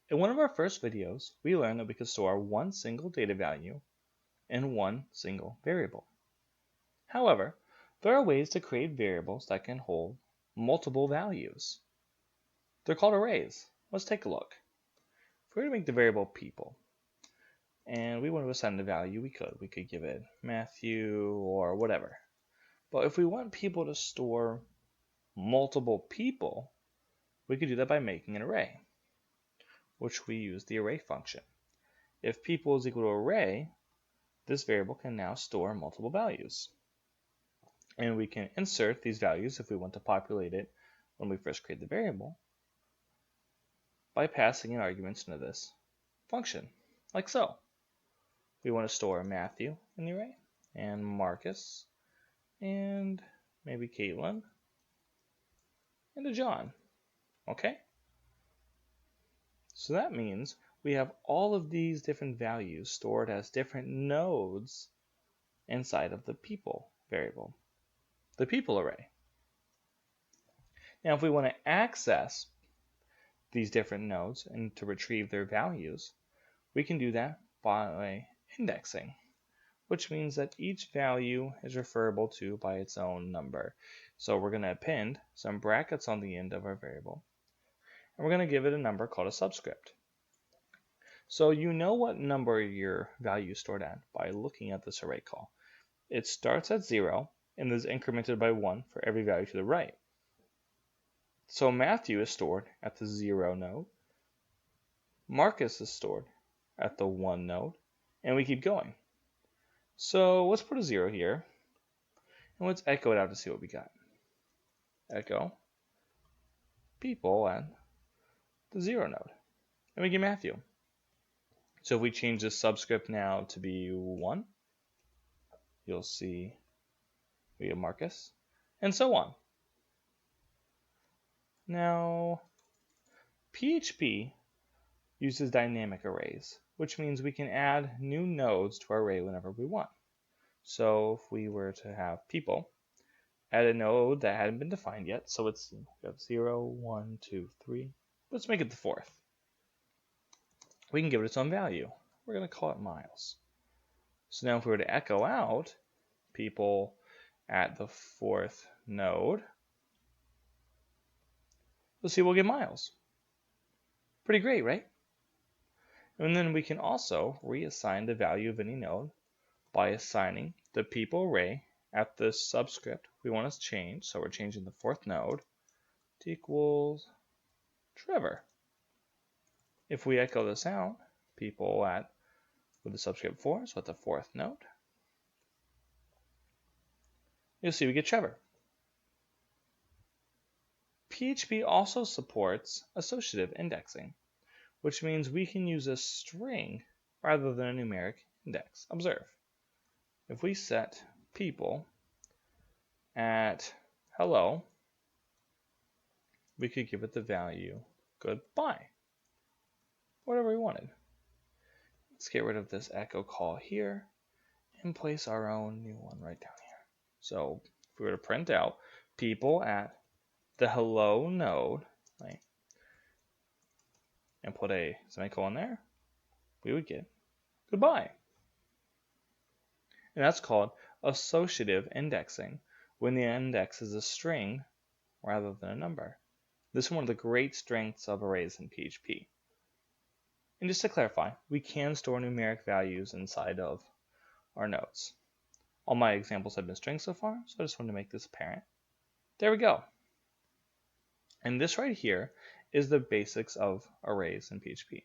In one of our first videos, we learned that we could store one single data value in one single variable. However, there are ways to create variables that can hold multiple values. They're called arrays. Let's take a look. If we were to make the variable people, and we want to assign the value, we could give it Matthew or whatever. But if we want people to store multiple people, we could do that by making an array, which we use the array function. If people is equal to array, this variable can now store multiple values. And we can insert these values if we want to populate it when we first create the variable by passing in arguments into this function, like so. We want to store Matthew in the array, and Marcus, and maybe Caitlin, and a John. Okay? So that means we have all of these different values stored as different nodes inside of the people variable, the people array. Now, if we want to access these different nodes and to retrieve their values, we can do that by indexing, which means that each value is referable to by its own number. So we're going to append some brackets on the end of our variable, and we're going to give it a number called a subscript. So you know what number your value is stored at by looking at this array call. It starts at 0 and is incremented by 1 for every value to the right. So Matthew is stored at the 0 node, Marcus is stored at the 1 node, and we keep going. So let's put a 0 here, and let's echo it out to see what we got. Echo people at the 0 node, and we get Matthew. So if we change this subscript now to be 1, you'll see we have Marcus, and so on. Now, PHP uses dynamic arrays, which means we can add new nodes to our array whenever we want. So if we were to have people, add a node that hadn't been defined yet, so it's we have 0, 1, 2, 3. Let's make it the 4th. We can give it its own value. We're going to call it Miles. So now if we were to echo out people at the 4th node, you'll see we'll get Miles. Pretty great, right? And then we can also reassign the value of any node by assigning the people array at the subscript we want to change. So we're changing the 4th node to equals Trevor. If we echo this out, people at with the subscript 4, so at the 4th node, you'll see we get Trevor. PHP also supports associative indexing, which means we can use a string rather than a numeric index. Observe. If we set people at hello, we could give it the value goodbye, whatever we wanted. Let's get rid of this echo call here and place our own new one right down here. So if we were to print out people at the hello node, right, and put a semicolon there, we would get goodbye. And that's called associative indexing, when the index is a string rather than a number. This is one of the great strengths of arrays in PHP. And just to clarify, we can store numeric values inside of our nodes. All my examples have been strings so far, so I just wanted to make this apparent. There we go. And this right here is the basics of arrays in PHP.